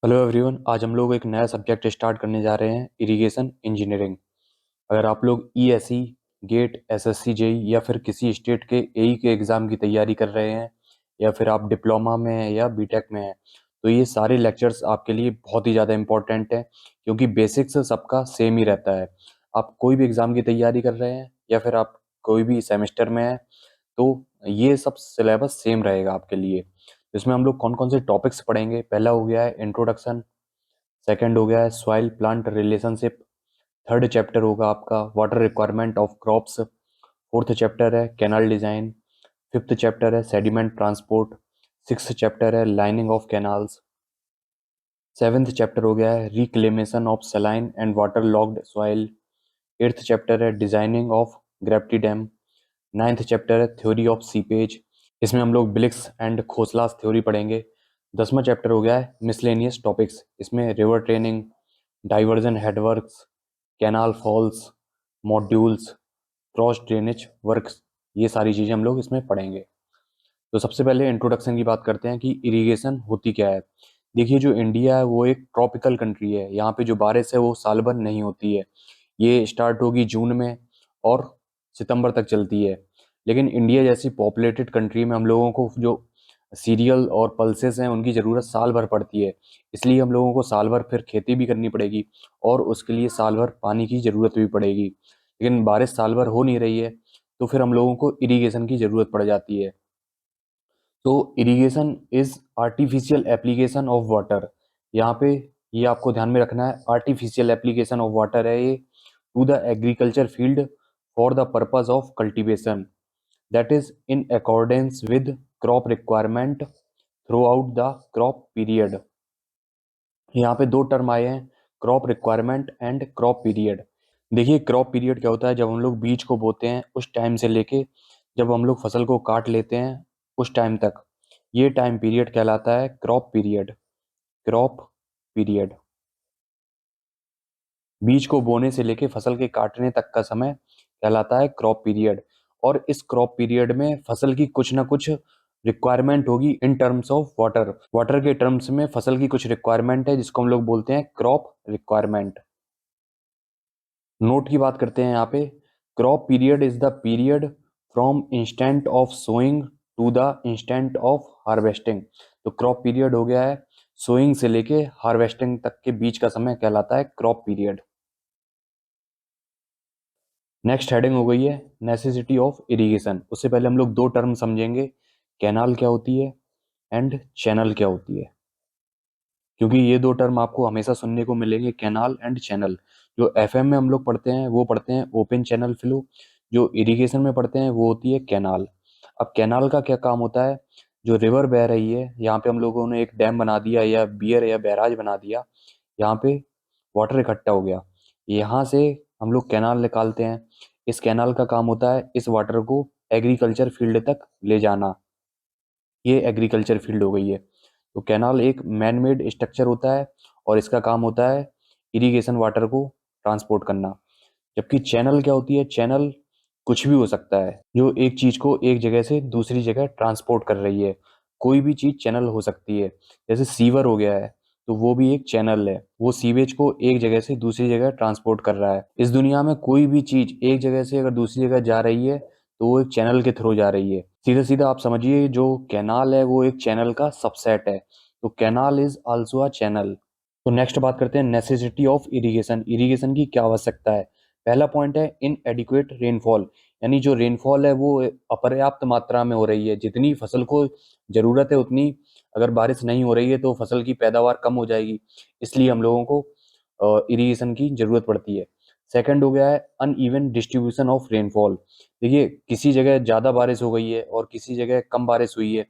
Hello everyone. आज हम लोग एक नया सब्जेक्ट स्टार्ट करने जा रहे हैं, इरिगेशन इंजीनियरिंग। अगर आप लोग ईएसई, गेट, एसएससी, जेई या फिर किसी स्टेट के एई के एग्ज़ाम की तैयारी कर रहे हैं या फिर आप डिप्लोमा में हैं या बीटेक में हैं, तो ये सारे लेक्चर्स आपके लिए बहुत ही ज़्यादा इंपॉर्टेंट है क्योंकि बेसिक्स सबका सेम ही रहता है। आप कोई भी एग्ज़ाम की तैयारी कर रहे हैं या फिर आप कोई भी सेमेस्टर में हैं, तो ये सब सिलेबस सेम रहेगा आपके लिए। इसमें हम लोग कौन कौन से टॉपिक्स पढ़ेंगे? पहला हो गया है इंट्रोडक्शन, सेकंड हो गया है soil plant relationship, third chapter होगा आपका water requirement of crops, fourth chapter है कैनाल डिजाइन, फिफ्थ चैप्टर है सेडिमेंट ट्रांसपोर्ट, सिक्स्थ चैप्टर है lining of canals, seventh chapter हो गया है reclamation of saline and water logged soil, eighth chapter है designing of gravity dam, ninth chapter है theory of seepage. इसमें हम लोग ब्लिक्स एंड खोसलास थ्योरी पढ़ेंगे। 10वां चैप्टर हो गया है मिसलेनियस टॉपिक्स। इसमें river training, diversion headworks, canal falls, modules, cross drainage works, ये सारी चीज़ें हम लोग इसमें पढ़ेंगे। तो सबसे पहले इंट्रोडक्शन की बात करते हैं कि इरिगेशन होती क्या है। देखिए, जो इंडिया है वो एक ट्रॉपिकल कंट्री है। यहाँ पे जो बारिश है वो साल भर नहीं होती है। ये स्टार्ट होगी जून में और सितंबर तक चलती है। लेकिन इंडिया जैसी पॉपुलेटेड कंट्री में हम लोगों को जो सीरियल और पल्सेस हैं उनकी ज़रूरत साल भर पड़ती है। इसलिए हम लोगों को साल भर फिर खेती भी करनी पड़ेगी और उसके लिए साल भर पानी की ज़रूरत भी पड़ेगी। लेकिन बारिश साल भर हो नहीं रही है, तो फिर हम लोगों को इरिगेशन की ज़रूरत पड़ जाती है। तो irrigation is artificial application of water. यहाँ पे ये आपको ध्यान में रखना है, आर्टिफिशियल एप्लीकेशन ऑफ वाटर है ये to the agriculture field for the purpose of cultivation that is in accordance with crop requirement throughout the crop period. यहाँ पे दो टर्म आए हैं, crop requirement and crop period. देखिए, crop period क्या होता है? जब हम लोग बीज को बोते हैं उस टाइम से लेके जब हम लोग फसल को काट लेते हैं उस टाइम तक, ये टाइम पीरियड कहलाता है क्रॉप पीरियड। क्रॉप पीरियड बीज को बोने से लेके फसल के काटने तक का समय कहलाता है क्रॉप पीरियड। और इस क्रॉप पीरियड में फसल की कुछ ना कुछ रिक्वायरमेंट होगी in terms of water. Water के टर्म्स में फसल की कुछ रिक्वायरमेंट है जिसको हम लोग बोलते हैं क्रॉप रिक्वायरमेंट। नोट की बात करते हैं यहाँ पे, crop period is the period from instant of sowing to the instant of harvesting. तो क्रॉप पीरियड हो गया है सोइंग से लेके हार्वेस्टिंग तक के बीच का समय कहलाता है क्रॉप पीरियड। नेक्स्ट हेडिंग हो गई है नेसेसिटी ऑफ इरिगेशन। उससे पहले हम लोग दो टर्म समझेंगे, कैनाल क्या होती है एंड चैनल क्या होती है, क्योंकि ये दो टर्म आपको हमेशा सुनने को मिलेंगे, कैनाल एंड चैनल। जो एफएम में हम लोग पढ़ते हैं वो पढ़ते हैं ओपन चैनल फ्लो, जो इरिगेशन में पढ़ते हैं वो होती है कैनाल। अब कैनाल का क्या काम होता है? जो रिवर बह रही है, यहाँ पे हम लोगों ने एक डैम बना दिया या बियर या बैराज बना दिया, यहाँ पे वाटर इकट्ठा हो गया, यहाँ से हम लोग कैनाल निकालते हैं। इस कैनाल का काम होता है इस वाटर को एग्रीकल्चर फील्ड तक ले जाना। ये एग्रीकल्चर फील्ड हो गई है। तो कैनाल एक मैन मेड स्ट्रक्चर होता है और इसका काम होता है इरिगेशन वाटर को ट्रांसपोर्ट करना। जबकि चैनल क्या होती है? चैनल कुछ भी हो सकता है जो एक चीज को एक जगह से दूसरी जगह ट्रांसपोर्ट कर रही है। कोई भी चीज चैनल हो सकती है। जैसे सीवर हो गया है, तो वो भी एक चैनल है, वो सीवेज को एक जगह से दूसरी जगह ट्रांसपोर्ट कर रहा है। इस दुनिया में कोई भी चीज एक जगह से अगर दूसरी जगह जा रही है तो वो एक चैनल के थ्रू जा रही है। सीधा सीधा आप समझिए, जो कैनाल है वो एक चैनल का सबसेट है। तो canal is also a channel. तो नेक्स्ट बात करते हैं नेसेसिटी ऑफ इरिगेशन। इरिगेशन की क्या आवश्यकता है? पहला पॉइंट है इनएडिक्वेट रेनफॉल, यानी जो रेनफॉल है वो अपर्याप्त मात्रा में हो रही है। जितनी फसल को जरूरत है उतनी अगर बारिश नहीं हो रही है तो फसल की पैदावार कम हो जाएगी। इसलिए हम लोगों को इरिगेशन की जरूरत पड़ती है। सेकंड हो गया है अनइवन डिस्ट्रीब्यूशन ऑफ रेनफॉल। देखिए, किसी जगह ज़्यादा बारिश हो गई है और किसी जगह कम बारिश हुई है,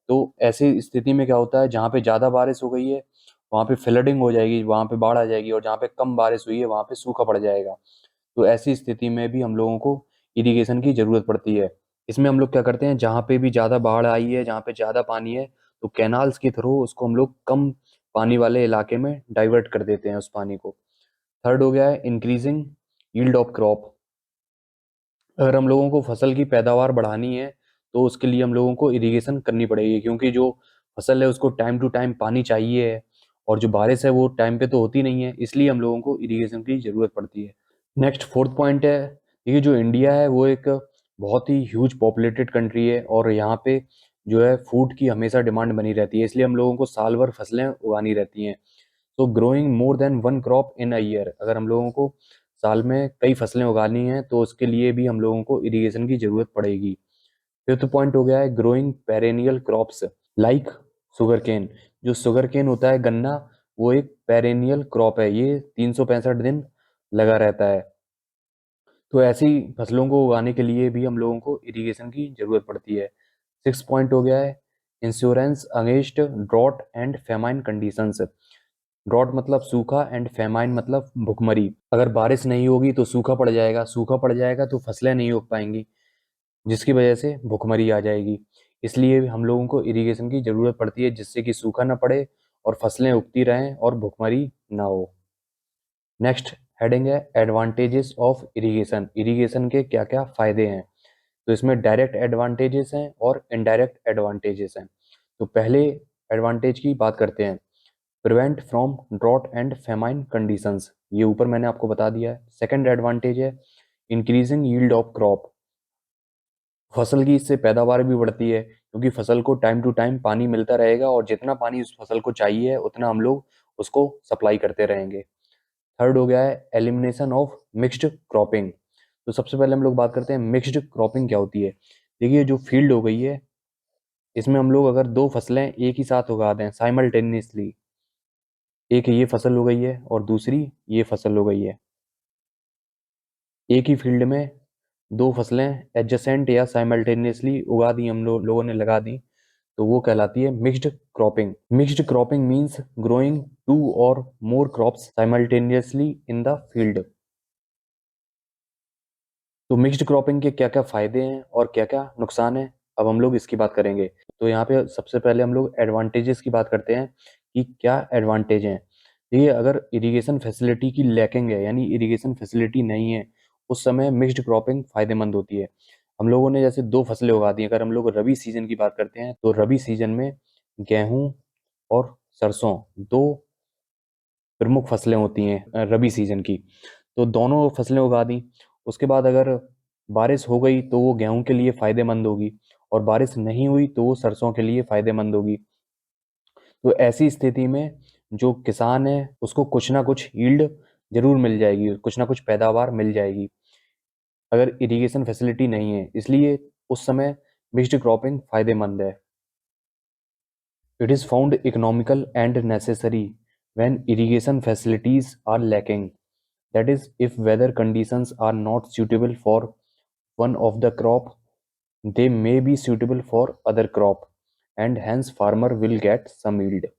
तो ऐसी स्थिति में क्या होता है, जहाँ पे ज़्यादा बारिश हो गई है वहाँ पे फ्लडिंग हो जाएगी, वहाँ पे बाढ़ आ जाएगी, और जहाँ पे कम बारिश हुई है वहाँ पे सूखा पड़ जाएगा। तो ऐसी स्थिति में भी हम लोगों को इरिगेशन की ज़रूरत पड़ती है। इसमें हम लोग क्या करते हैं, जहाँ पे भी ज़्यादा बाढ़ आई है, जहाँ पे ज़्यादा पानी है, तो कैनाल्स के थ्रू उसको हम लोग कम पानी वाले इलाके में डाइवर्ट कर देते हैं उस पानी को। थर्ड हो गया है इंक्रीजिंग यील्ड ऑफ क्रॉप। अगर हम लोगों को फसल की पैदावार बढ़ानी है तो उसके लिए हम लोगों को इरिगेशन करनी पड़ेगी, क्योंकि जो फसल है उसको टाइम टू टाइम पानी चाहिए है। और जो बारिश है वो टाइम पे तो होती नहीं है, इसलिए हम लोगों को इरिगेशन की ज़रूरत पड़ती है। नेक्स्ट फोर्थ पॉइंट है, ये जो इंडिया है वो एक बहुत ही ह्यूज पॉपुलेटेड कंट्री है और यहाँ पे जो है फूड की हमेशा डिमांड बनी रहती है, इसलिए हम लोगों को साल भर फसलें उगानी रहती हैं। तो growing more than one crop in a year, अगर हम लोगों को साल में कई फसलें उगानी हैं तो उसके लिए भी हम लोगों को इरिगेशन की ज़रूरत पड़ेगी। फिफ्थ पॉइंट हो गया है growing perennial crops like sugarcane. जो शुगर केन होता है गन्ना, वो एक पेरेनियल क्रॉप है, ये 365 दिन लगा रहता है। तो ऐसी फसलों को उगाने के लिए भी हम लोगों को इरिगेशन की जरूरत पड़ती है। सिक्स पॉइंट हो गया है insurance against drought and famine conditions. Drought मतलब सूखा एंड फेमाइन मतलब भुखमरी। अगर बारिश नहीं होगी तो सूखा पड़ जाएगा, सूखा पड़ जाएगा तो फसलें नहीं उग पाएंगी, जिसकी वजह से भुखमरी आ जाएगी। इसलिए हम लोगों को इरिगेशन की जरूरत पड़ती है, जिससे कि सूखा ना पड़े और फसलें उगती रहें और भुखमरी ना हो। नेक्स्ट हेडिंग है एडवांटेजेस ऑफ इरिगेशन। इरिगेशन के क्या क्या फायदे हैं। तो इसमें डायरेक्ट एडवांटेजेस हैं और इनडायरेक्ट एडवांटेजेस हैं। तो पहले एडवांटेज की बात करते हैं, prevent from drought and famine conditions, ये ऊपर मैंने आपको बता दिया है। सेकंड एडवांटेज है इंक्रीजिंग यील्ड ऑफ क्रॉप, फसल की इससे पैदावार भी बढ़ती है, क्योंकि फसल को टाइम टू टाइम पानी मिलता रहेगा और जितना पानी उस फसल को चाहिए उतना हम लोग उसको सप्लाई करते रहेंगे। थर्ड हो गया है एलिमिनेशन ऑफ मिक्स्ड क्रॉपिंग। तो सबसे पहले हम लोग बात करते हैं मिक्स्ड क्रॉपिंग क्या होती है। देखिए जो फील्ड हो गई है, इसमें हम लोग अगर दो फसलें एक ही साथ उगा दें साइमल्टेनियसली, एक ये फसल हो गई है और दूसरी ये फसल हो गई है, एक ही फील्ड में दो फसलें एडजेसेंट या साइमल्टेनियसली उगा दी, हम लोगों ने लगा दी, तो वो कहलाती है mixed cropping. Mixed cropping means growing two और more crops simultaneously in the field. तो मिक्स्ड क्रॉपिंग के क्या क्या फायदे हैं और क्या क्या नुकसान है, अब हम लोग इसकी बात करेंगे। तो यहाँ पे सबसे पहले हम लोग एडवांटेजेस की बात करते हैं कि क्या एडवांटेज हैं। देखिए अगर इरिगेशन फैसिलिटी की लैकिंग है, यानी इरिगेशन फैसिलिटी नहीं है, उस समय मिक्स्ड क्रॉपिंग फायदेमंद होती है। हम लोगों ने जैसे दो फसलें उगा दी, अगर हम लोग रबी सीजन की बात करते हैं तो रबी सीजन में गेहूं और सरसों दो प्रमुख फसलें होती हैं रबी सीजन की, तो दोनों फसलें उगा दी। उसके बाद अगर बारिश हो गई तो वो गेहूं के लिए फायदेमंद होगी, और बारिश नहीं हुई तो वो सरसों के लिए फायदेमंद होगी। तो ऐसी स्थिति में जो किसान है उसको कुछ ना कुछ यील्ड जरूर मिल जाएगी, कुछ ना कुछ पैदावार मिल जाएगी अगर इरिगेशन फैसिलिटी नहीं है, इसलिए उस समय मिक्स्ड क्रॉपिंग फायदेमंद है। It is found economical and necessary when irrigation facilities are lacking, that is if weather conditions are not suitable for one of the crop, they may be suitable for other crop and hence farmer will get some yield.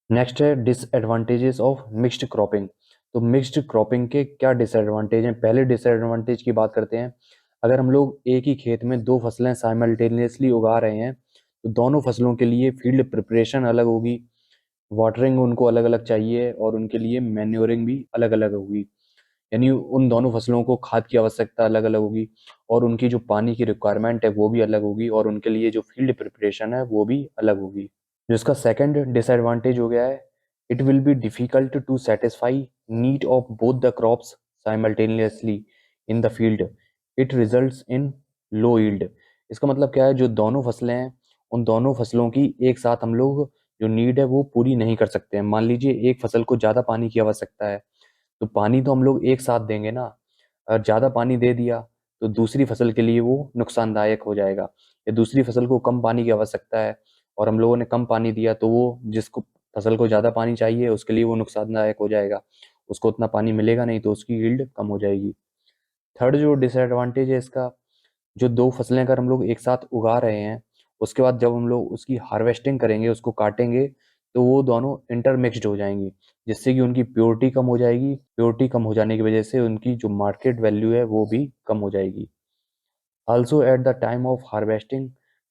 Next है disadvantages of mixed cropping. तो mixed cropping के क्या disadvantage हैं, पहले disadvantage की बात करते हैं। अगर हम लोग एक ही खेत में दो फसलें साइमल्टेनियसली उगा रहे हैं तो दोनों फसलों के लिए फील्ड प्रिपरेशन अलग होगी, वाटरिंग उनको अलग अलग चाहिए और उनके लिए मैन्योरिंग भी अलग अलग होगी, यानी उन दोनों फसलों को खाद की आवश्यकता अलग अलग होगी और उनकी जो पानी की रिक्वायरमेंट है वो भी अलग होगी और उनके लिए जो फील्ड प्रिपरेशन है वो भी अलग होगी। जो इसका सेकंड डिसएडवांटेज हो गया है, it will be difficult to satisfy need of both the crops simultaneously in the field, it results in low yield. इसका मतलब क्या है, जो दोनों फसलें हैं उन दोनों फसलों की एक साथ हम लोग जो नीड है वो पूरी नहीं कर सकते हैं। मान लीजिए एक फसल को ज़्यादा पानी की आवश्यकता है, तो पानी तो हम लोग एक साथ देंगे ना, अगर ज़्यादा पानी दे दिया तो दूसरी फसल के लिए वो नुकसानदायक हो जाएगा, या दूसरी फसल को कम पानी की आवश्यकता है और हम लोगों ने कम पानी दिया तो वो जिसको फसल को ज़्यादा पानी चाहिए उसके लिए वो नुकसानदायक हो जाएगा, उसको उतना पानी मिलेगा नहीं तो उसकी यील्ड कम हो जाएगी। थर्ड जो डिसएडवांटेज है इसका, जो दो फसलें अगर हम लोग एक साथ उगा रहे हैं, उसके बाद जब हम लोग उसकी हार्वेस्टिंग करेंगे, उसको काटेंगे, तो वो दोनों इंटरमिक्स्ड हो जाएंगी, जिससे कि उनकी प्योरिटी कम हो जाएगी। प्योरिटी कम हो जाने की वजह से उनकी जो मार्केट वैल्यू है वो भी कम हो जाएगी। Also at the time of harvesting,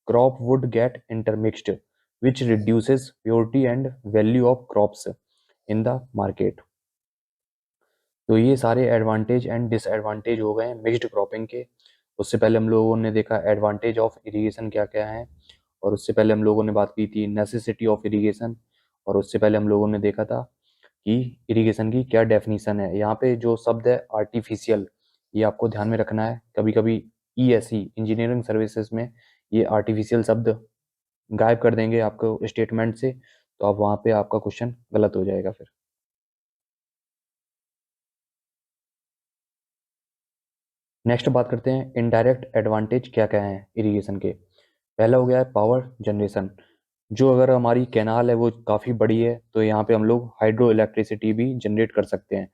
crop would get intermixed, which reduces purity and value of crops in the market. तो ये सारे एडवांटेज एंड डिसएडवांटेज हो गए मिक्स्ड क्रॉपिंग के। उससे पहले हम लोगों ने देखा एडवांटेज ऑफ इरिगेशन क्या क्या है, और उससे पहले हम लोगों ने बात की थी नेसेसिटी ऑफ इरिगेशन, और उससे पहले हम लोगों ने देखा था कि इरिगेशन की क्या डेफिनेशन है। यहाँ पे जो शब्द है आर्टिफिशियल, ये आपको ध्यान में रखना है। कभी कभी ईएसई इंजीनियरिंग सर्विसेज में ये आर्टिफिशियल शब्द गायब कर देंगे आपको स्टेटमेंट से, तो आप वहाँ पे आपका क्वेश्चन गलत हो जाएगा फिर। नेक्स्ट बात करते हैं इनडायरेक्ट एडवांटेज क्या क्या है इरिगेशन के। पहला हो गया है पावर जनरेशन। जो अगर हमारी कैनाल है वो काफ़ी बड़ी है तो यहाँ पे हम लोग हाइड्रो इलेक्ट्रिसिटी भी जनरेट कर सकते हैं।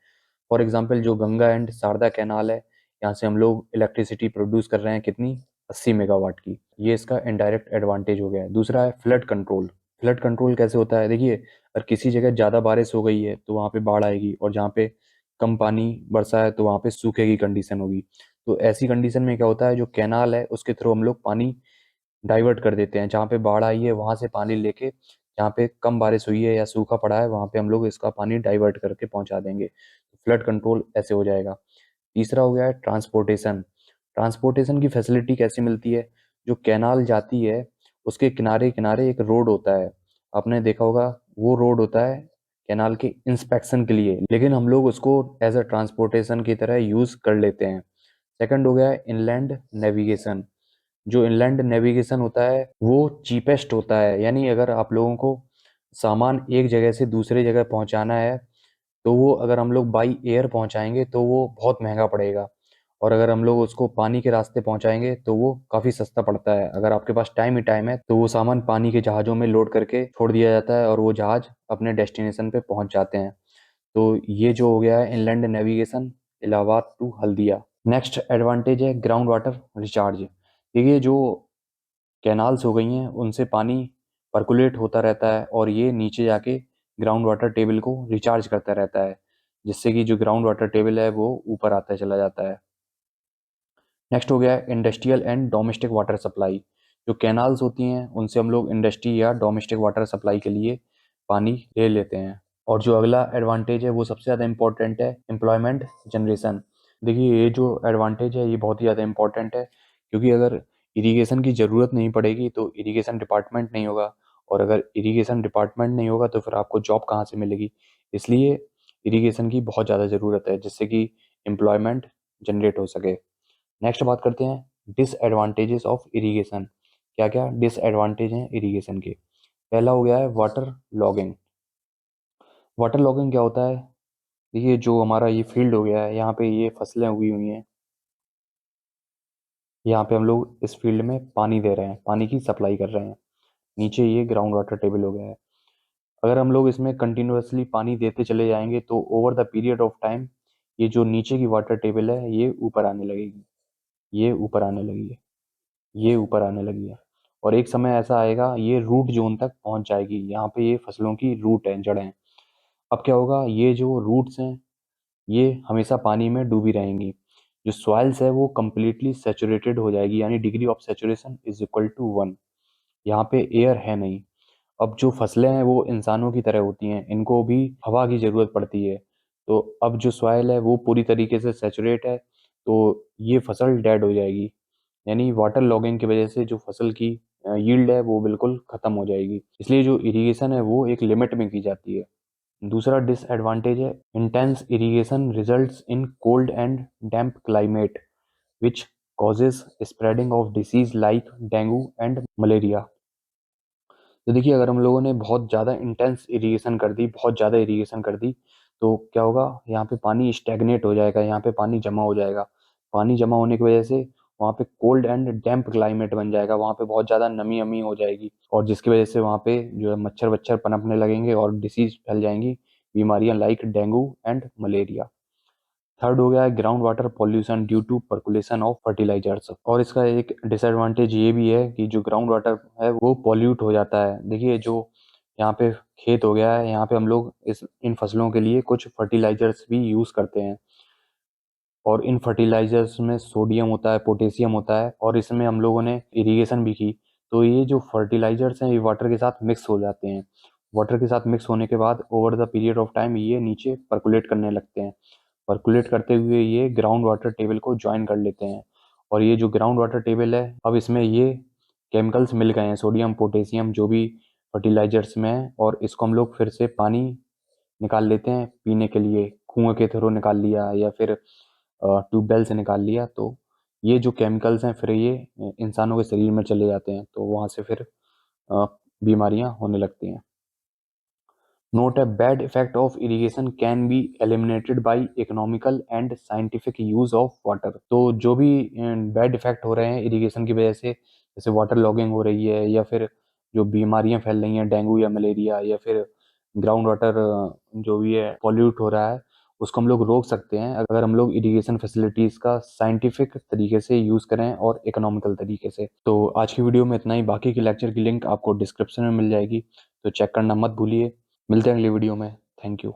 फॉर एग्जांपल जो गंगा एंड शारदा कैनाल है, यहाँ से हम लोग इलेक्ट्रिसिटी प्रोड्यूस कर रहे हैं कितनी, 80 मेगावाट की। ये इसका इनडायरेक्ट एडवांटेज हो गया है। दूसरा है फ्लड कंट्रोल। फ्लड कंट्रोल कैसे होता है, देखिए अगर किसी जगह ज़्यादा बारिश हो गई है तो वहाँ पे बाढ़ आएगी, और जहाँ पे कम पानी बरसा है तो वहाँ पे सूखे की कंडीशन होगी। तो ऐसी कंडीशन में क्या होता है, जो कैनाल है उसके थ्रू हम लोग पानी डाइवर्ट कर देते हैं। जहाँ पे बाढ़ आई है वहां से पानी लेके, जहाँ पे कम बारिश हुई है या सूखा पड़ा है वहां पे हम लोग इसका पानी डाइवर्ट करके पहुंचा देंगे। फ्लड कंट्रोल ऐसे हो जाएगा। तीसरा हो गया है ट्रांसपोर्टेशन। ट्रांसपोर्टेशन की फैसिलिटी कैसे मिलती है, जो कैनाल जाती है उसके किनारे किनारे एक रोड होता है, आपने देखा होगा, वो रोड होता है कैनाल के इंस्पेक्शन के लिए, लेकिन हम लोग उसको एज अ ट्रांसपोर्टेशन की तरह यूज कर लेते हैं। सेकंड हो गया है इनलैंड नेविगेशन। जो इनलैंड नेविगेशन होता है वो चीपेस्ट होता है, यानी अगर आप लोगों को सामान एक जगह से दूसरे जगह पहुंचाना है तो वो अगर हम लोग बाई एयर पहुंचाएंगे तो वो बहुत महंगा पड़ेगा, और अगर हम लोग उसको पानी के रास्ते पहुंचाएंगे तो वो काफ़ी सस्ता पड़ता है। अगर आपके पास टाइम ही टाइम है तो वो सामान पानी के जहाज़ों में लोड करके छोड़ दिया जाता है और वो जहाज़ अपने डेस्टिनेशन पे पहुंच जाते हैं। तो ये जो हो गया है inland navigation Allahabad to Haldia. Next advantage है ग्राउंड वाटर रिचार्ज। देखिए जो कैनाल्स हो गई हैं उनसे पानी पर्कुलेट होता रहता है और ये नीचे जाके ग्राउंड वाटर टेबल को रिचार्ज करता रहता है, जिससे कि जो ग्राउंड वाटर टेबल है वो ऊपर आता चला जाता है। नेक्स्ट हो गया है industrial and domestic water supply. जो कैनाल्स होती हैं उनसे हम लोग इंडस्ट्री या डोमेस्टिक वाटर सप्लाई के लिए पानी ले लेते हैं। और जो अगला एडवांटेज है वो सबसे ज़्यादा इंपॉर्टेंट है, एम्प्लॉयमेंट जनरेशन। देखिए ये जो एडवांटेज है ये बहुत ही ज़्यादा इंपॉर्टेंट है, क्योंकि अगर इरिगेशन की ज़रूरत नहीं पड़ेगी तो इरिगेशन डिपार्टमेंट नहीं होगा, और अगर इरिगेशन डिपार्टमेंट नहीं होगा तो फिर आपको जॉब कहाँ से मिलेगी। इसलिए इरिगेशन की बहुत ज़्यादा ज़रूरत है जिससे कि एम्प्लॉयमेंट जनरेट हो सके। नेक्स्ट बात करते हैं डिसएडवांटेजेस ऑफ इरिगेशन। क्या क्या डिसएडवांटेज हैं इरिगेशन के। पहला हो गया है वाटर लॉगिंग। वाटर लॉगिंग क्या होता है, देखिए जो हमारा ये फील्ड हो गया है यहाँ पे ये फसलें उगी हुई हैं, यहाँ पे हम लोग इस फील्ड में पानी दे रहे हैं, पानी की सप्लाई कर रहे हैं, नीचे ये ग्राउंड वाटर टेबल हो गया है। अगर हम लोग इसमें कंटिन्यूअसली पानी देते चले जाएंगे तो over the period of time ये जो नीचे की वाटर टेबल है ये ऊपर आने लगेगी, ये ऊपर आने लगी है, ये ऊपर आने लगी है, और एक समय ऐसा आएगा ये रूट जोन तक पहुंच जाएगी। यहाँ पे ये फसलों की रूट है, जड़ें। अब क्या होगा, ये जो रूट्स हैं ये हमेशा पानी में डूबी रहेंगी। जो सॉइल्स है वो कम्प्लीटली सेचुरेटेड हो जाएगी, यानी degree of saturation is equal to 1। यहाँ पे एयर है नहीं। अब जो फसलें हैं वो इंसानों की तरह होती हैं, इनको भी हवा की ज़रूरत पड़ती है। तो अब जो सॉइल है वो पूरी तरीके से सेचुरेट है तो ये फसल डेड हो जाएगी, यानी वाटर लॉगिंग की वजह से जो फसल की यील्ड है वो बिल्कुल ख़त्म हो जाएगी। इसलिए जो इरिगेशन है वो एक लिमिट में की जाती है। दूसरा डिसएडवांटेज है intense irrigation results in cold and damp climate which causes spreading of disease like dengue and malaria. तो देखिए अगर हम लोगों ने बहुत ज़्यादा इंटेंस इरिगेशन कर दी, बहुत ज़्यादा इरिगेशन कर दी, तो क्या होगा, यहाँ पे पानी स्टैग्नेट हो जाएगा, यहाँ पे पानी जमा हो जाएगा। पानी जमा होने की वजह से वहाँ पे कोल्ड एंड डैम्प क्लाइमेट बन जाएगा, वहाँ पे बहुत ज़्यादा नमी अमी हो जाएगी, और जिसकी वजह से वहाँ पे जो है मच्छर वच्छर पनपने लगेंगे और डिसीज फैल जाएंगी, बीमारियां like dengue and malaria. Third हो गया है ground water pollution due to percolation of fertilisers. और इसका एक डिसएडवांटेज ये भी है कि जो ग्राउंड वाटर है वो पॉल्यूट हो जाता है। देखिए जो यहाँ पे खेत हो गया है, यहाँ पे हम लोग इस इन फसलों के लिए कुछ फर्टिलाइजर्स भी यूज करते हैं, और इन फर्टिलाइजर्स में सोडियम होता है, पोटेशियम होता है, और इसमें हम लोगों ने इरिगेशन भी की तो ये जो फर्टिलाइजर्स हैं ये वाटर के साथ मिक्स हो जाते हैं। वाटर के साथ मिक्स होने के बाद over the period of time ये नीचे पर्कुलेट करने लगते हैं। पर्कुलेट करते हुए ये ग्राउंड वाटर टेबल को ज्वाइन कर लेते हैं, और ये जो ग्राउंड वाटर टेबल है अब इसमें ये केमिकल्स मिल गए हैं, सोडियम पोटेशियम जो भी फर्टिलाइजर्स में है, और इसको हम लोग फिर से पानी निकाल लेते हैं पीने के लिए, कुएं के थ्रू निकाल लिया या फिर ट्यूबवेल से निकाल लिया, तो ये जो केमिकल्स हैं फिर ये इंसानों के शरीर में चले जाते हैं, तो वहाँ से फिर बीमारियां होने लगती हैं। Note a bad effect of irrigation can be eliminated by economical and scientific use of water। तो जो भी बैड इफेक्ट हो रहे हैं इरिगेशन की वजह से, जैसे वाटर लॉगिंग हो रही है या फिर जो बीमारियां फैल रही हैं डेंगू या मलेरिया या फिर ग्राउंड वाटर जो भी है पॉल्यूट हो रहा है, उसको हम लोग रोक सकते हैं अगर हम लोग इरिगेशन फैसिलिटीज का साइंटिफिक तरीके से यूज करें और इकोनॉमिकल तरीके से। तो आज की वीडियो में इतना ही, बाकी की लेक्चर की लिंक आपको डिस्क्रिप्शन में मिल जाएगी, तो चेक करना मत भूलिए। मिलते हैं अगली वीडियो में। Thank you.